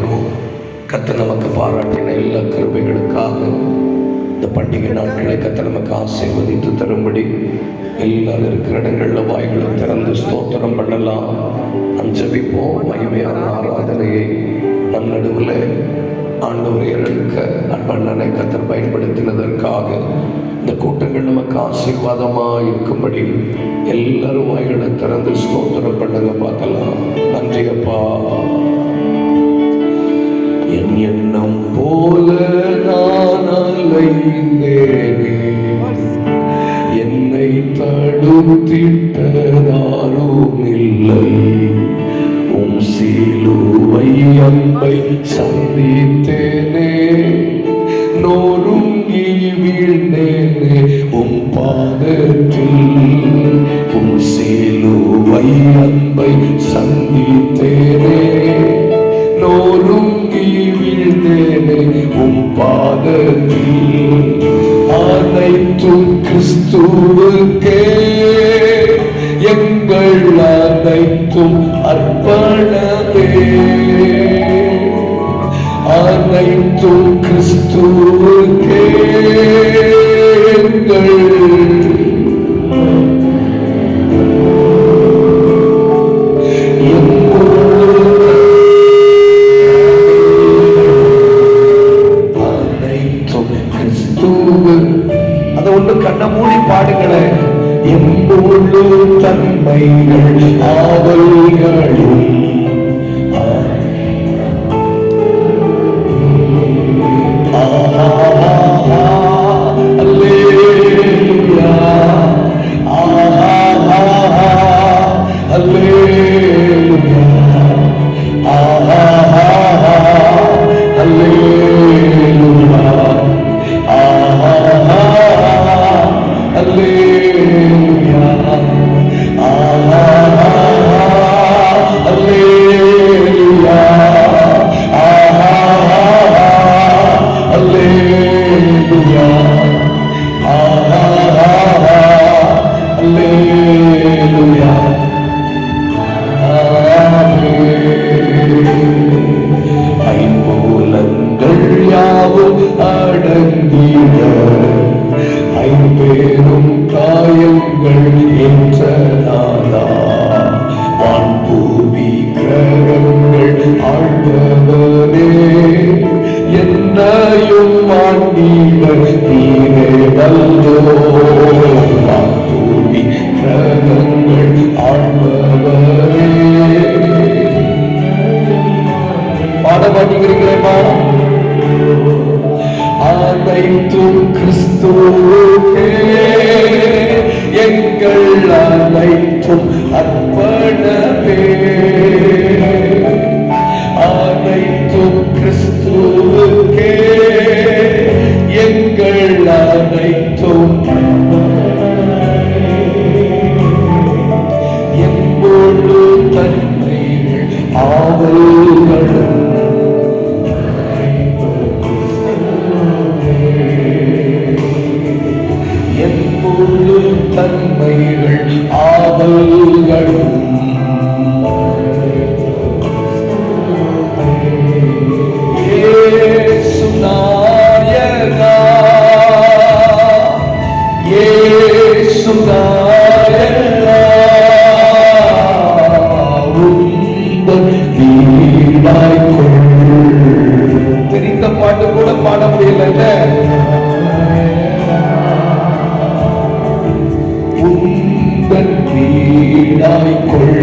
ஸ்தோத்திரம். கர்த்தர் நமக்கு பாராட்டின எல்லா கிருபைகளுக்காக இந்த பண்டிகை நாட்களை கர்த்தர் நமக்கு ஆசீர்வதித்து தரும்படி எல்லாரும் இருக்கிற இடங்களில் வாய்களை திறந்து ஸ்தோத்திரம் பண்ணலாம். ஜெபிப்போம். மகிமையான ஆராதனையை நம் நடுவில் ஆண்டவரை இருக்க அன்பண்ணனை கர்த்தர் பயன்படுத்தினதற்காக இந்த கூட்டங்கள் நமக்கு ஆசீர்வாதமாக இருக்கும்படி எல்லாரும் வாய்களை திறந்து ஸ்தோத்திரம் பண்ணுங்க பார்க்கலாம். நன்றி அப்பா. என் எண்ணம் போல நான் அலைந்தேனே, என்னை தடுத்திட்டதாரும் இல்லை. உம் சிலுவை அன்பை சந்தித்தேனே, நொறுங்கி வீழ்ந்தேனே உம் பாதத்தில். உம் சிலுவை அன்பை சந்தித்தேனே, நொறுங்கி வீழ்ந்தேனே உம் பாதத்தில். அனைத்தும் கிறிஸ்துவுக்கே, எங்கள் அனைத்தும் அர்ப்பணமே. அனைத்தும் கிறிஸ்துவுக்கே, எங்கள் அதை ஒன்று கண்ண மூடி பாடுங்களேன். என் முழு தன்மைகள் ஆவல்களும் அடங்கிட ஐம்பேரும் காயங்கள் என்றனாதா. வான்பூவி கிரகங்கள் ஆழ்பவரே, என்னையும் ஆண்டீவர் நீரே வல்லோ. வான்பூவி கிரகங்கள் ஆழ்பவரே. பாட மாட்டீங்கிறீங்களேமா? அனைத்தும் கிறிஸ்துவுக்கே, எங்கள் அனைத்தும் அர்ப்பணமே. அனைத்தும் கிறிஸ்துவுக்கே, எங்கள் அனைத்தும் எம்பொழு தன்மைகள் ஆவல்களும் தன்மைகள் ஆவல்களும் இயேசு நாயகா, இயேசு நாயகா, உந்தன் வீடாய் கொள். தெரிந்த பாட்டு கூட பாட முடியல. உந்தன் வீடாய் கொள்